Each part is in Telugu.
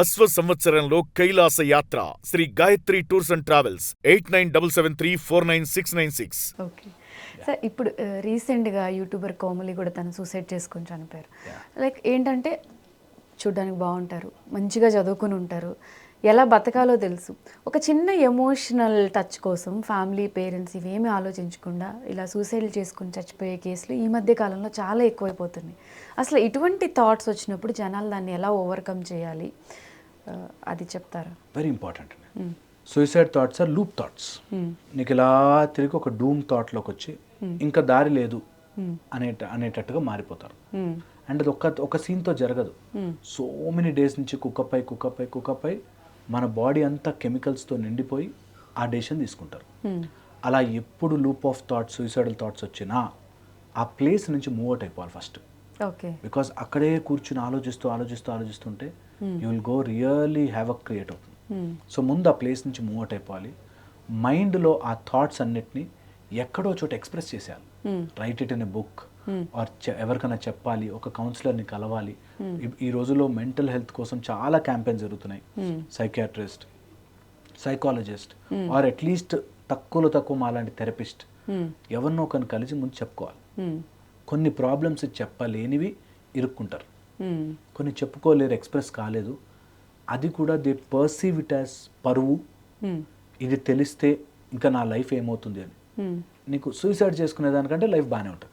అశ్వ సంవత్సరంలో కైలాస యాత్ర Sri Gayatri tours and travels 8977349696. Okay sir, ఇప్పుడు రీసెంట్గా యూట్యూబర్ కోమలి కూడా తను సూసైడ్ చేసుకొని చనిపోయారు. లైక్ ఏంటంటే చూడ్డానికి బాగుంటారు, మంచిగా చదువుకుని ఉంటారు, ఎలా బతకాలో తెలుసు. ఒక చిన్న ఎమోషనల్ టచ్ కోసం ఫ్యామిలీ పేరెంట్స్ ఇవేమీ ఆలోచించకుండా ఇలా సూసైడ్ చేసుకుని చచ్చిపోయే కేసులు ఈ మధ్య కాలంలో చాలా ఎక్కువైపోతున్నాయి. అసలు ఇటువంటి థాట్స్ వచ్చినప్పుడు జనాలు దాన్ని ఎలా ఓవర్కమ్ చేయాలి, అది చెప్తారా? Very important. Suicide thoughts or loop thoughts. నీకు ఇలా తిరిగి ఒక డూమ్ థాట్లోకి వచ్చి ఇంకా దారి లేదు అనేటట్టుగా మారిపోతారు. అండ్ అది ఒక సీన్తో జరగదు. సో మెనీ డేస్ నుంచి కుక్కపై మన బాడీ అంతా కెమికల్స్తో నిండిపోయి ఆ డెసిషన్ తీసుకుంటారు. అలా ఎప్పుడు loop of thoughts, suicidal thoughts వచ్చినా ఆ ప్లేస్ నుంచి మూవ్ అవుట్ అయిపోవాలి ఫస్ట్. ఓకే, బికాస్ అక్కడే కూర్చుని ఆలోచిస్తుంటే you will go really havoc create అవుతుంది. సో ముందు ఆ ప్లేస్ నుంచి మూవ్ అవుట్ అయిపోవాలి. మైండ్లో ఆ థాట్స్ అన్నిటినీ ఎక్కడో చోట ఎక్స్ప్రెస్ చేసేయాలి. Right it in a book or ఎవరికైనా చెప్పాలి, ఒక కౌన్సిలర్ని కలవాలి. ఈ రోజుల్లో మెంటల్ హెల్త్ కోసం చాలా క్యాంపెయిన్స్ జరుగుతున్నాయి. సైకియాట్రిస్ట్, సైకాలజిస్ట్ ఆర్ అట్లీస్ట్ తక్కువ మాలాంటి థెరపిస్ట్ ఎవరినో ఒకరిని కలిసి ముందు చెప్పుకోవాలి. కొన్ని ప్రాబ్లమ్స్ చెప్పలేనివి ఇరుక్కుంటారు, కొన్ని చెప్పుకోలేరు, ఎక్స్ప్రెస్ కాలేదు. అది కూడా దే పర్సీవ్ ఇట్ యాజ్ పరువు. ఇది తెలిస్తే ఇంకా నా లైఫ్ ఏమవుతుంది అని. నీకు సూసైడ్ చేసుకునే దానికంటే లైఫ్ బాగానే ఉంటుంది.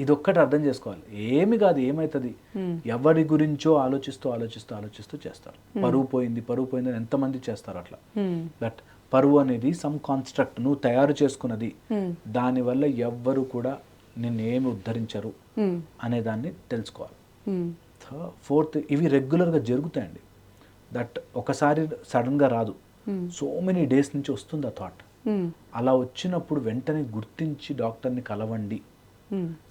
ఇది ఒక్కటి అర్థం చేసుకోవాలి. ఏమి కాదు, ఏమవుతుంది, ఎవరి గురించో ఆలోచిస్తూ చేస్తారు. పరువు పోయింది అని ఎంతమంది చేస్తారు అట్లా. బట్ పరువు అనేది సమ్ కాన్స్ట్రక్ట్, నువ్వు తయారు చేసుకున్నది. దానివల్ల ఎవ్వరు కూడా నిన్నేమి ఉద్ధరించరు అనేదాన్ని తెలుసుకోవాలి. ఫోర్త్, ఇవి రెగ్యులర్గా జరుగుతాయండి. దట్ ఒకసారి సడన్గా రాదు, సో మెనీ డేస్ నుంచి వస్తుంది ఆ థాట్. అలా వచ్చినప్పుడు వెంటనే గుర్తించి డాక్టర్ని కలవండి.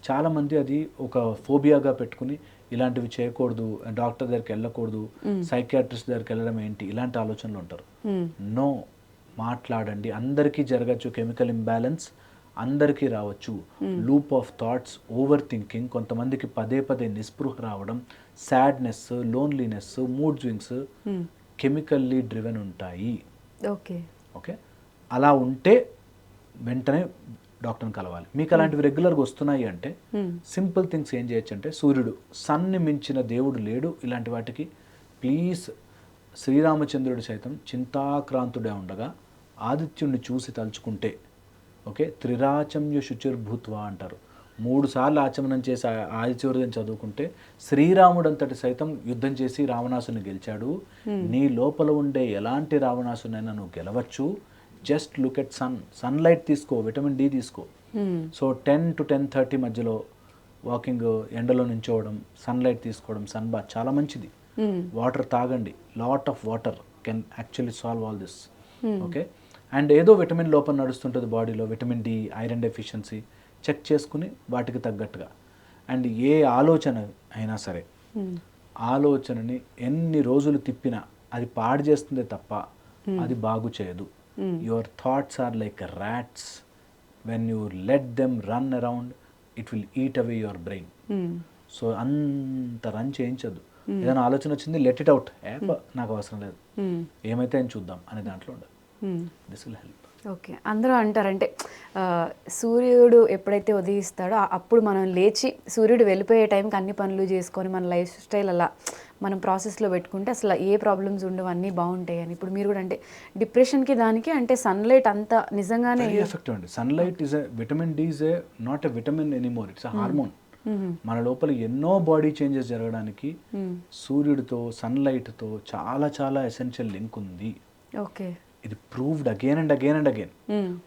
చాలామంది అది ఒక ఫోబియాగా పెట్టుకుని ఇలాంటివి చేయకూడదు, డాక్టర్ దగ్గరికి వెళ్ళకూడదు, సైకియాట్రిస్ట్ దగ్గరికి వెళ్ళడం ఏంటి, ఇలాంటి ఆలోచనలు ఉంటారు. నో, మాట్లాడండి. అందరికీ జరగచ్చు కెమికల్ ఇంబ్యాలెన్స్, అందరికీ రావచ్చు. Loop of thoughts, over thinking, కొంతమందికి పదే నిస్పృహ రావడం, sadness, loneliness, mood swings chemically driven ఉంటాయి. ఓకే, అలా ఉంటే వెంటనే డాక్టర్ని కలవాలి. మీకు అలాంటివి రెగ్యులర్గా వస్తున్నాయి అంటే సింపుల్ థింగ్స్ ఏం చేయొచ్చు అంటే, సూర్యుడు, సన్ని మించిన దేవుడు లేడు. ఇలాంటి వాటికి ప్లీజ్, శ్రీరామచంద్రుడు సైతం చింతాక్రాంతుడే ఉండగా ఆదిత్యుడిని చూసి తలుచుకుంటే, ఓకే, త్రిరాచమ్య శుచిర్భూత్వా అంటారు. 3 సార్లు ఆచమనం చేసి ఆదిత్యుడిని చదువుకుంటే శ్రీరాముడంతటి సైతం యుద్ధం చేసి రావణాసుని గెలిచాడు. నీ లోపల ఉండే ఎలాంటి రావణాసునైనా నువ్వు గెలవచ్చు. జస్ట్ లుక్ ఎట్ సన్లైట్ తీసుకో, విటమిన్ డి తీసుకో. సో 10 to 10:30 మధ్యలో వాకింగ్, ఎండలో నించోవడం, సన్లైట్ తీసుకోవడం, సన్ బాత్ చాలా మంచిది. వాటర్ తాగండి, lot of water can actually solve all this. Okay, and ఏదో విటమిన్ లోపం నడుస్తుంటుంది బాడీలో, vitamin D, iron deficiency, check చేసుకుని వాటికి తగ్గట్టుగా. అండ్ ఏ ఆలోచన అయినా సరే, ఆలోచనని ఎన్ని రోజులు తిప్పినా అది పాడు చేస్తుందే తప్ప అది బాగు చేయదు. Your thoughts are like rats, when you let them run around it will eat away your brain. So అంత రన్ చేయించద్దు. ఏదైనా ఆలోచన వచ్చింది, లెట్ ఇట్ అవుట్, నాకు అవసరం లేదు, ఏమైతే అని చూద్దాం అనే దాంట్లో ఉండదు. This will help. ఓకే, అందరూ అంటారంటే సూర్యుడు ఎప్పుడైతే ఉదయిస్తాడో అప్పుడు మనం లేచి సూర్యుడు వెళ్ళిపోయే టైంకి అన్ని పనులు చేసుకొని మన లైఫ్ స్టైల్ అలా మనం ప్రాసెస్లో పెట్టుకుంటే అసలు ఏ ప్రాబ్లమ్స్ ఉండవు, అన్నీ బాగుంటాయి అని. ఇప్పుడు మీరు కూడా అంటే డిప్రెషన్కి దానికి అంటే సన్లైట్ అంత నిజంగానే ఎఫెక్టివ్ అండి. Sunlight is vitamin D is not a vitamin anymore, it's a hormone. మన లోపల ఎన్నో బాడీ చేంజెస్ జరగడానికి సూర్యుడితో, సన్లైట్తో చాలా ఎసెన్షియల్ లింక్ ఉంది. ఓకే, ఇది proved again and again.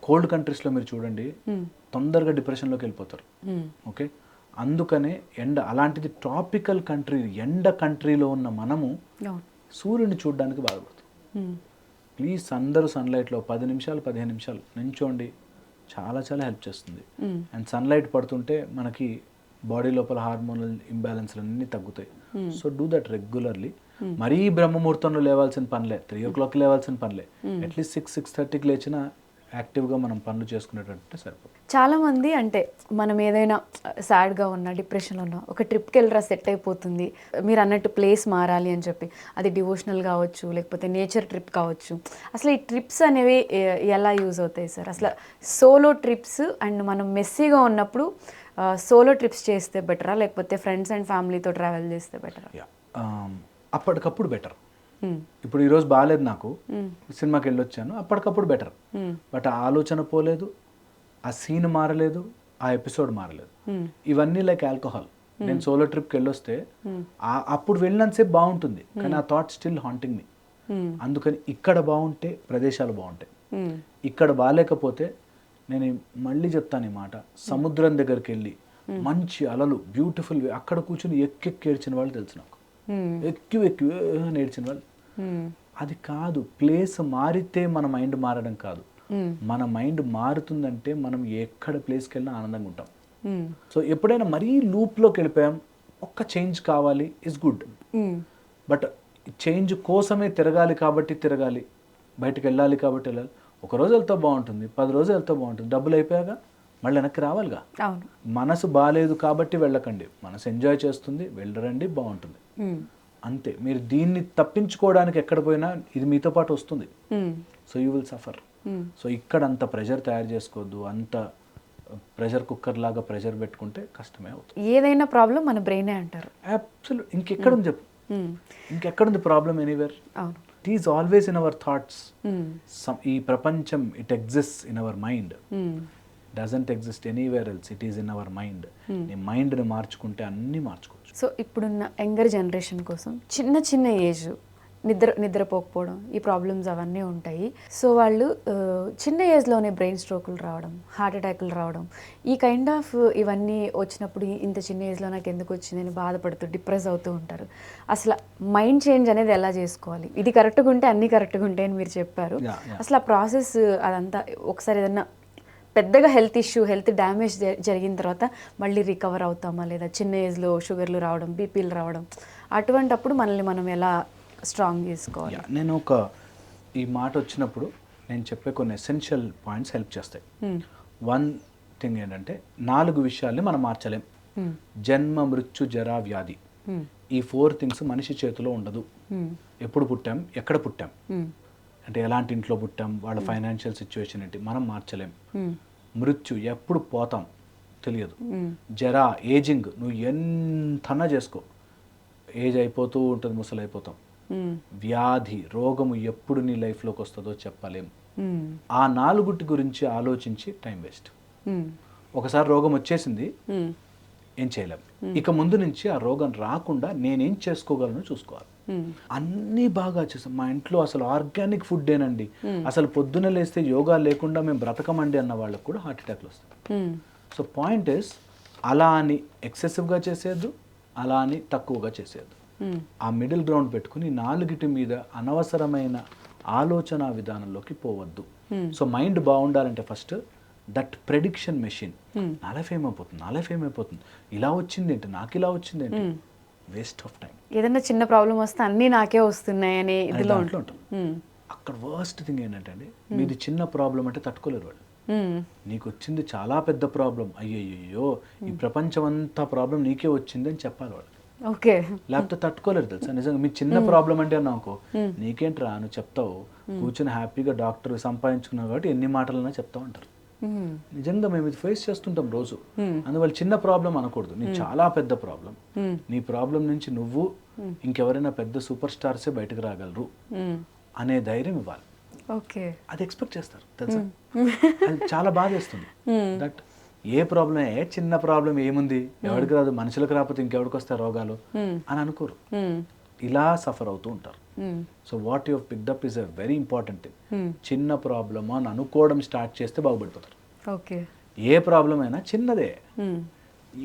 Cold కంట్రీస్లో మీరు చూడండి, తొందరగా డిప్రెషన్లోకి వెళ్ళిపోతారు. ఓకే, అందుకనే అలాంటిది ట్రాపికల్ కంట్రీ, ఎండ కంట్రీలో ఉన్న మనము సూర్యుడిని చూడడానికి బాధపడుతుంది. ప్లీజ్ అందరూ సన్లైట్లో 10 నిమిషాలు 15 నిమిషాలు నించోండి, చాలా హెల్ప్ చేస్తుంది. అండ్ సన్లైట్ పడుతుంటే మనకి బాడీ లోపల హార్మోనల్ ఇంబ్యాలెన్స్లు అన్నీ తగ్గుతాయి. So do that regularly. మరీ బ్రహ్మముహూర్తంలో లేవాల్సిన పనిలే, 3 o'clock లేవాల్సిన పనిలే. అట్లీస్ట్ 6-6:30కి లేచినా యాక్టివ్గా మనం పనులు చేసుకునేటట్టు సరిపోతుంది. చాలామంది అంటే మనం ఏదైనా సాడ్గా ఉన్నా డిప్రెషన్లో ఉన్నా ఒక ట్రిప్కి వెళ్ళరా సెట్ అయిపోతుంది, మీరు అన్నట్టు ప్లేస్ మారాలి అని చెప్పి, అది డివోషనల్ కావచ్చు లేకపోతే నేచర్ ట్రిప్ కావచ్చు. అసలు ఈ ట్రిప్స్ అనేవి ఎలా యూజ్ అవుతాయి సార్? అసలు సోలో ట్రిప్స్ అండ్ మనం మెస్సీగా ఉన్నప్పుడు సోలో ట్రిప్స్ చేస్తే బెటరా లేకపోతే ఫ్రెండ్స్ అండ్ ఫ్యామిలీతో ట్రావెల్ చేస్తే బెటరా? అప్పటికప్పుడు బెటర్. ఇప్పుడు ఈరోజు బాగాలేదు నాకు, సినిమాకి వెళ్ళొచ్చాను, అప్పటికప్పుడు బెటర్. బట్ ఆ ఆలోచన పోలేదు, ఆ సీన్ మారలేదు, ఆ ఎపిసోడ్ మారలేదు. ఇవన్నీ లైక్ ఆల్కహాల్. నేను సోలో ట్రిప్కి వెళ్ళొస్తే అప్పుడు వెళ్ళినంతసేపు బాగుంటుంది, కానీ ఆ థాట్ స్టిల్ హాంటింగ్ మీ. అందుకని ఇక్కడ బాగుంటే ప్రదేశాలు బాగుంటాయి, ఇక్కడ బాగాలేకపోతే నేను మళ్ళీ చెప్తాను ఈ మాట, సముద్రం దగ్గరికి వెళ్ళి మంచి అలలు బ్యూటిఫుల్ అక్కడ కూర్చొని ఎక్కి ఏడ్చిన వాళ్ళు తెలుసు నాకు, ఎక్కువ నేర్చిన వాళ్ళు. అది కాదు, ప్లేస్ మారితే మన మైండ్ మారడం కాదు, మన మైండ్ మారుతుందంటే మనం ఎక్కడ ప్లేస్కి వెళ్ళినా ఆనందంగా ఉంటాం. సో ఎప్పుడైనా మరీ లూప్లోకి వెళ్ళిపోయాం, ఒక్క చేంజ్ కావాలి ఇస్ గుడ్, బట్ చేంజ్ కోసమే తిరగాలి కాబట్టి తిరగాలి, బయటకు వెళ్ళాలి కాబట్టి వెళ్ళాలి. ఒక రోజు వెళ్తే బాగుంటుంది, 10 రోజులు వెళ్తే బాగుంటుంది, డబ్బులు అయిపోయాక మళ్ళీ వెనక్కి రావాలిగా. మనసు బాగాలేదు కాబట్టి వెళ్ళకండి, మనసు ఎంజాయ్ చేస్తుంది, వెళ్ళరండి, బాగుంటుంది అంతే. మీరు దీన్ని తప్పించుకోవడానికి ఎక్కడ పోయినా ఇది మీతో పాటు వస్తుంది, so you will suffer. So ఇక్కడ అంత ప్రెషర్ తయారు చేసుకోవద్దు, అంత ప్రెషర్ కుక్కర్ లాగా ప్రెషర్ పెట్టుకుంటే కష్టమే అవుతుంది. ఏదైనా ప్రాబ్లం మన బ్రెయినే అంటారు. అబ్సల్యూట్. ఇంకెక్కడుంది చెప్పు, ఇంకెక్కడుంది problem? Anywhere. It is always in our thoughts. ఈ ప్రపంచం it exists in our mind, doesn't exist anywhere else, it is in our mind. నీ మైండ్ని మార్చుకుంటే అన్నీ మార్చుకోవచ్చు. సో ఇప్పుడున్న యంగర్ జనరేషన్ కోసం చిన్న ఏజ్ నిద్రపోకపోవడం, ఈ ప్రాబ్లమ్స్ అవన్నీ ఉంటాయి. సో వాళ్ళు చిన్న ఏజ్లోనే బ్రెయిన్ స్ట్రోకులు రావడం, హార్ట్ అటాకులు రావడం, ఈ కైండ్ ఆఫ్ ఇవన్నీ వచ్చినప్పుడు ఇంత చిన్న ఏజ్లో నాకు ఎందుకు వచ్చిందని బాధపడుతూ డిప్రెస్ అవుతూ ఉంటారు. అసలు మైండ్ చేంజ్ అనేది ఎలా చేసుకోవాలి? ఇది కరెక్ట్గా ఉంటే అన్నీ కరెక్ట్గా ఉంటాయి అని మీరు చెప్పారు. అసలు ఆ ప్రాసెస్ అదంతా ఒకసారి ఏదన్నా పెద్దగా హెల్త్ ఇష్యూ, హెల్త్ డ్యామేజ్ జరిగిన తర్వాత మళ్ళీ రికవర్ అవుతామా, లేదా చిన్న ఏజ్లో షుగర్లు రావడం, బీపీలు రావడం, అటువంటప్పుడు మనల్ని మనం ఎలా స్ట్రాంగ్ చేసుకోవాలి? నేను ఈ మాట వచ్చినప్పుడు నేను చెప్పే కొన్ని ఎసెన్షియల్ పాయింట్స్ హెల్ప్ చేస్తాయి. వన్ థింగ్ ఏంటంటే 4 విషయాల్ని మనం మార్చలేం. జన్మ, మృత్యు, జరా, వ్యాధి. ఈ 4 థింగ్స్ మనిషి చేతిలో ఉండదు. ఎప్పుడు పుట్టాం, ఎక్కడ పుట్టాం, అంటే ఎలాంటి ఇంట్లో పుట్టాం, వాళ్ళ ఫైనాన్షియల్ సిచ్యువేషన్ ఏంటి, మనం మార్చలేం. మృత్యు, ఎప్పుడు పోతాం తెలియదు. జరా, ఏజింగ్, నువ్వు ఎంతన్నా చేసుకో, ఏజ్ అయిపోతూ ఉంటుంది, ముసలైపోతాం. వ్యాధి, రోగము ఎప్పుడు నీ లైఫ్లోకి వస్తుందో చెప్పలేం. ఆ 4 గురించి ఆలోచించి టైం వేస్ట్. ఒకసారి రోగం వచ్చేసింది, ఏం చేయలేం. ఇక ముందు నుంచి ఆ రోగం రాకుండా నేనేం చేసుకోగలను చూసుకోవాలి. అన్నీ బాగా చేస్తాం. మా ఇంట్లో అసలు ఆర్గానిక్ ఫుడ్ ఏనండి, అసలు పొద్దున లేస్తే యోగా లేకుండా మేము బ్రతకమండి అన్న వాళ్ళకు కూడా హార్ట్ అటాక్లు వస్తాయి. సో పాయింట్ ఇస్, అలా అని ఎక్సెసివ్గా చేసేది, అలా అని తక్కువగా చేసేది. ఆ మిడిల్ గ్రౌండ్ పెట్టుకుని 4 మీద అనవసరమైన ఆలోచన విధానంలోకి పోవద్దు. సో మైండ్ బాగుండాలంటే ఫస్ట్ దట్ ప్రెడిక్షన్ మెషిన్, నా లైఫ్ ఏమైపోతుంది, ఇలా వచ్చింది ఏంటి, నాకు ఇలా వచ్చింది ఏంటి, వేస్ట్ ఆఫ్ టైం. ఏదైనా చిన్న ప్రాబ్లం వస్తే అన్నీ నాకే వస్తున్నాయి అనే ఇదిలో ఉంటాం. అక్కడ వర్స్ట్ థింగ్ ఏంటంటే అండి, మీది చిన్న ప్రాబ్లం అంటే తట్టుకోలేరు వాళ్ళు. నీకు వచ్చింది చాలా పెద్ద ప్రాబ్లం, అయ్యయ్యో ఈ ప్రపంచం అంతా ప్రాబ్లం నీకే వచ్చింది అని చెప్పాలి వాళ్ళు. ఓకే, లేకపోతే తట్టుకోలేరు తెలుసా. నిజంగా మీ చిన్న ప్రాబ్లం అంటే అన్నావు, నీకేంట్రా నువ్వు చెప్తావు, కూర్చొని హ్యాపీగా డాక్టర్ సంపాదించుకున్నావు కాబట్టి ఎన్ని మాటలన్నా చెప్తా ఉంటారు. నిజంగా మేము ఇది ఫేస్ చేస్తుంటాం రోజు. అందువల్ల చిన్న ప్రాబ్లం అనకూడదు, నీ చాలా పెద్ద ప్రాబ్లం. నీ ప్రాబ్లం నుంచి నువ్వు ఇంకెవరైనా పెద్ద సూపర్ స్టార్సే బయటకు రాగలరు అనే ధైర్యం ఇవ్వాలి. ఓకే, అది ఎక్స్పెక్ట్ చేస్తారు తెలుసా. అది చాలా బాధ వేస్తుంది. దట్ ఏ ప్రాబ్లం, చిన్న ప్రాబ్లం ఏముంది, ఎవరికి రాదు, మనుషులకు రాకపోతే ఇంకెవరికి వస్తాయి రోగాలు అని అనుకోరు, ఇలా సఫర్ అవుతూ ఉంటారు. So what you picked up is a very important thing. చిన్న ప్రాబ్లమ్ అని అనుకోవడం స్టార్ట్ చేస్తే బాగుపడిపోతారు. ఓకే, ఏ ప్రాబ్లం అయినా చిన్నదే,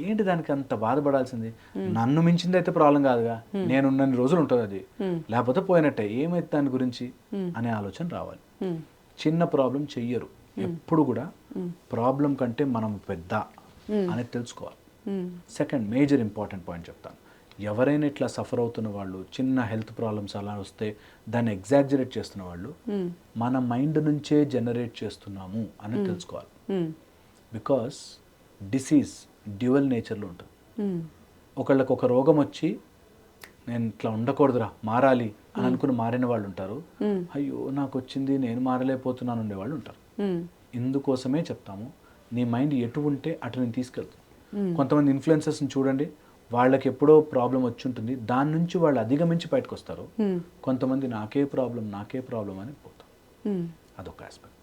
ఏంటి దానికి అంత బాధపడాల్సింది, నన్ను మించింది అయితే ప్రాబ్లం కాదుగా, నేనున్నన్ని రోజులు ఉంటుంది అది, లేకపోతే పోయినట్టే, ఏమైతే దాని గురించి అనే ఆలోచన రావాలి. చిన్న ప్రాబ్లం చెయ్యరు ఎప్పుడు కూడా, ప్రాబ్లం కంటే మనం పెద్ద అనేది తెలుసుకోవాలి. సెకండ్ మేజర్ ఇంపార్టెంట్ పాయింట్ చెప్తాను, ఎవరైనా ఇట్లా సఫర్ అవుతున్న వాళ్ళు, చిన్న హెల్త్ ప్రాబ్లమ్స్ అలా వస్తే దాన్ని ఎగ్జాగ్జరేట్ చేస్తున్న వాళ్ళు మన మైండ్ నుంచే జనరేట్ చేస్తున్నాము అని తెలుసుకోవాలి. బికాస్ డిసీజ్ డ్యూయల్ నేచర్లో ఉంటుంది. ఒకళ్ళకి ఒక రోగం వచ్చి నేను ఇట్లా ఉండకూడదురా మారాలి అని అనుకుని మారిన వాళ్ళు ఉంటారు. అయ్యో నాకు వచ్చింది నేను మారలేకపోతున్నాను ఉండేవాళ్ళు ఉంటారు. ఇందుకోసమే చెప్తాము, నీ మైండ్ ఎటు ఉంటే అటు నేను తీసుకెళ్తాను. కొంతమంది ఇన్ఫ్లుయెన్సర్స్ని చూడండి, వాళ్ళకి ఎప్పుడో ప్రాబ్లం వచ్చి ఉంటుంది, దాని నుంచి వాళ్ళు అధిగమించి బయటకు వస్తారు. కొంతమంది నాకే ప్రాబ్లం అని పోతారు. అదొక ఆస్పెక్ట్.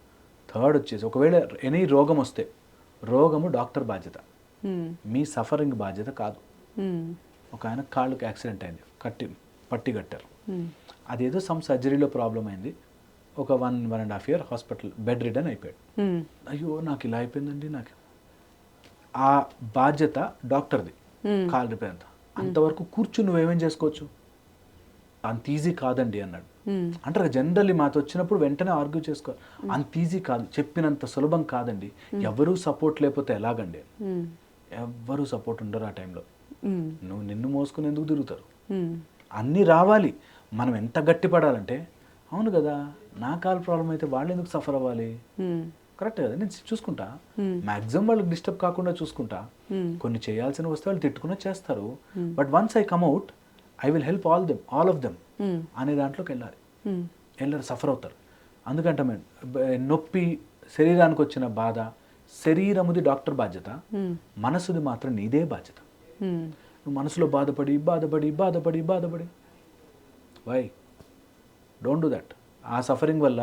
థర్డ్ వచ్చేసి, ఒకవేళ ఎనీ రోగం వస్తే రోగము డాక్టర్ బాధ్యత, మీ సఫరింగ్ బాధ్యత కాదు. ఒక ఆయన కాళ్ళకి యాక్సిడెంట్ అయింది, పట్టి కట్టారు. అదేదో సమ్ సర్జరీలో ప్రాబ్లం అయింది. ఒక 1.5 year హాస్పిటల్ బెడ్ రిడన్ అయిపోయాడు. అయ్యో నాకు ఇలా అయిపోయిందండి. నాకు ఆ బాధ్యత డాక్టర్ది, కాలు రిపేర్ అంతా. అంతవరకు కూర్చుని నువ్వేమేం చేసుకోవచ్చు, అంత ఈజీ కాదండి అన్నాడు. అంటారు జనరల్లీ మాతో వచ్చినప్పుడు వెంటనే ఆర్గ్యూ చేసుకోవాలి, అంత ఈజీ కాదు, చెప్పినంత సులభం కాదండి, ఎవరూ సపోర్ట్ లేకపోతే ఎలాగండి. ఎవ్వరూ సపోర్ట్ ఉండరు ఆ టైంలో. నువ్వు నిన్ను మోసుకుని ఎందుకు తిరుగుతారు, అన్నీ రావాలి. మనం ఎంత గట్టి పడాలంటే, అవును కదా నా కాలు ప్రాబ్లం అయితే వాళ్ళు ఎందుకు సఫర్ అవ్వాలి, కరెక్ట్ కదా, నేను చూసుకుంటా, మ్యాక్సిమం వాళ్ళకి డిస్టర్బ్ కాకుండా చూసుకుంటా. కొన్ని చేయాల్సిన వస్తే వాళ్ళు తిట్టుకున్నా చేస్తారు, but once I come out I will help all of them అనే దాంట్లోకి వెళ్ళారు, సఫర్ అవుతారు. అందుకంటే నొప్పి, శరీరానికి వచ్చిన బాధ, శరీరముది డాక్టర్ బాధ్యత, మనసుది మాత్రం నీదే బాధ్యత. నువ్వు మనసులో బాధపడి వై డోంట్ డూ దట్. ఆ సఫరింగ్ వల్ల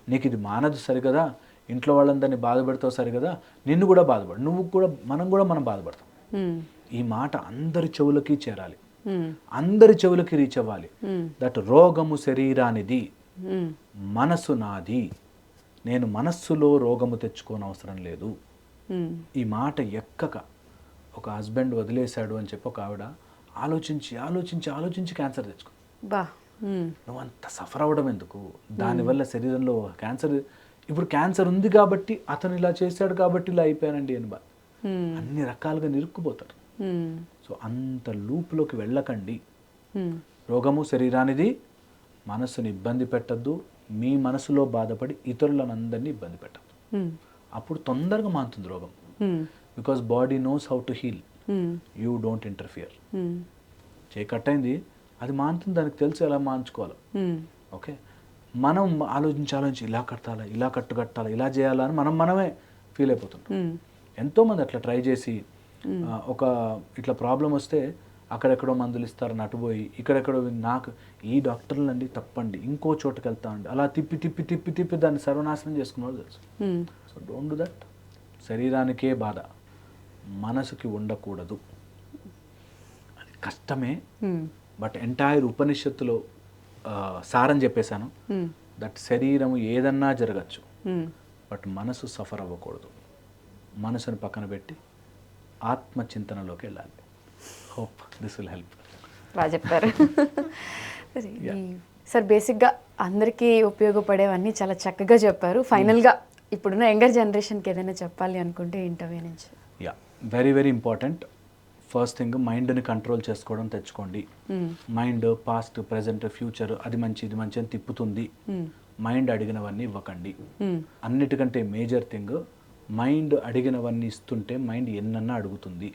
నీకు ఇది మానదు సరిగదా, ఇంట్లో వాళ్ళందరినీ బాధపడతావు సరిగదా, నిన్ను కూడా బాధపడు, మనం బాధపడతాం. ఈ మాట అందరి చెవులకి చేరాలి, అందరి చెవులకి రీచ్ అవ్వాలి. దట్ రోగము శరీరానిది, మనసు నాది, నేను మనస్సులో రోగము తెచ్చుకోని అవసరం లేదు. ఈ మాట ఎక్కక ఒక హస్బెండ్ వదిలేశాడు అని చెప్పి ఒక ఆవిడ ఆలోచించి క్యాన్సర్ తెచ్చుకో. నువ్వు అంత సఫర్ అవ్వడం ఎందుకు, దానివల్ల శరీరంలో క్యాన్సర్, ఇప్పుడు క్యాన్సర్ ఉంది కాబట్టి అతను ఇలా చేశాడు కాబట్టి ఇలా అయిపోయానండి అని అన్ని రకాలుగా నిరుక్కుపోతారు. సో అంత లూప్లోకి వెళ్ళకండి. రోగము శరీరానిది, మనస్సుని ఇబ్బంది పెట్టద్దు, మీ మనసులో బాధపడి ఇతరులను అందరినీ ఇబ్బంది పెట్టద్దు. అప్పుడు తొందరగా మానుతుంది రోగం. Because body knows how to heal, you don't interfere. చేయి కట్టయింది, అది మానుతుంది, దానికి తెలుసు ఎలా మాన్చుకోవాలి. ఓకే, మనం ఆలోచించి ఇలా కట్టాలా, ఇలా చేయాలా అని మనమే ఫీల్ అయిపోతుంటాం. ఎంతోమంది అట్లా ట్రై చేసి ఒక ఇట్లా ప్రాబ్లం వస్తే అక్కడెక్కడో మందులు ఇస్తారని అటుపోయి ఇక్కడెక్కడో నాకు ఈ డాక్టర్లండి తప్పండి ఇంకో చోటుకి వెళ్తా అండి అలా తిప్పి దాన్ని సర్వనాశనం చేసుకున్న వాళ్ళు తెలుసు. So don't do that. శరీరానికే బాధ, మనసుకి ఉండకూడదు. అది కష్టమే, బట్ ఎంటైర్ ఉపనిషత్తులో సారం చెప్పేశాను. దట్ శరీరము ఏదన్నా జరగచ్చు, బట్ మనసు సఫర్ అవ్వకూడదు. మనసుని పక్కన పెట్టి ఆత్మచింతనలోకి వెళ్ళాలి. Hope this will help. బాగా చెప్పారు సార్. బేసిక్గా అందరికీ ఉపయోగపడేవన్నీ చాలా చక్కగా చెప్పారు. ఫైనల్గా ఇప్పుడున్న యంగర్ జనరేషన్కి ఏదైనా చెప్పాలి అనుకుంటే ఇంటర్వ్యూ నుంచి. Yeah, very very important. First thing, మైండ్ని కంట్రోల్ చేసుకోవడం తెచ్చుకోండి. మైండ్ పాస్ట్, ప్రెజెంట్, ఫ్యూచర్, అది మంచి ఇది మంచి అని తిప్పుతుంది. మైండ్ అడిగినవన్నీ ఇవ్వకండి. అన్నిటికంటే మేజర్ థింగ్, మైండ్ అడిగినవన్నీ ఇస్తుంటే మైండ్ ఎన్నన్నా అడుగుతుంది.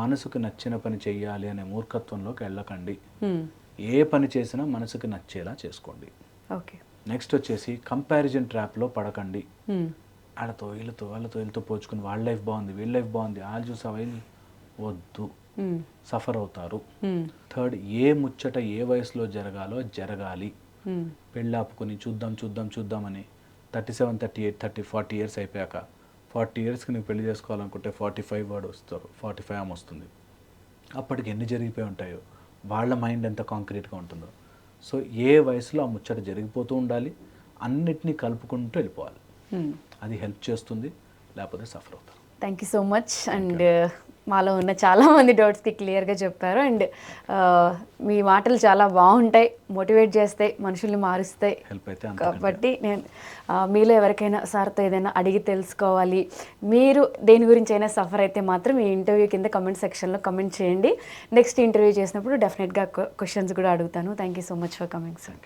మనసుకు నచ్చిన పని చెయ్యాలి అనే మూర్ఖత్వంలోకి వెళ్ళకండి. ఏ పని చేసినా మనసుకు నచ్చేలా చేసుకోండి. నెక్స్ట్ వచ్చేసి కంపారిజన్ ట్రాప్లో పడకండి. వాళ్ళతో పోల్చుకుని వాళ్ళ లైఫ్ బాగుంది, వీళ్ళ లైఫ్ బాగుంది, వాళ్ళు చూసావా, వద్దు, సఫర్ అవుతారు. థర్డ్, ఏ ముచ్చట ఏ వయసులో జరగాలో జరగాలి. పెళ్ళాపుకుని చూద్దామని 37, 38, 30, 40 years అయిపోయాక 40 yearsకి నువ్వు పెళ్లి చేసుకోవాలనుకుంటే 45 వాడు వస్తారు, 45 ఆమె వస్తుంది. అప్పటికి ఎన్ని జరిగిపోయి ఉంటాయో, వాళ్ళ మైండ్ ఎంత కాంక్రీట్గా ఉంటుందో. సో ఏ వయసులో ఆ ముచ్చట జరిగిపోతూ ఉండాలి, అన్నిటినీ కలుపుకుంటూ వెళ్ళిపోవాలి. అది హెల్ప్ చేస్తుంది, లేకపోతే సఫర్ అవుతారు. Thank you so much. And మాలో ఉన్న చాలామంది డౌట్స్కి క్లియర్గా చెప్పారు. అండ్ మీ మాటలు చాలా బాగుంటాయి, మోటివేట్ చేస్తాయి, మనుషుల్ని మారుస్తాయి. హెల్ప్ అయితే కాబట్టి నేను మీలో ఎవరికైనా సార్తో ఏదైనా అడిగి తెలుసుకోవాలి, మీరు దేని గురించి అయినా సఫర్ అయితే మాత్రం ఈ ఇంటర్వ్యూ కింద కమెంట్ సెక్షన్లో కమెంట్ చేయండి. నెక్స్ట్ ఇంటర్వ్యూ చేసినప్పుడు డెఫినెట్గా క్వశ్చన్స్ కూడా అడుగుతాను. Thank you so much for coming sir.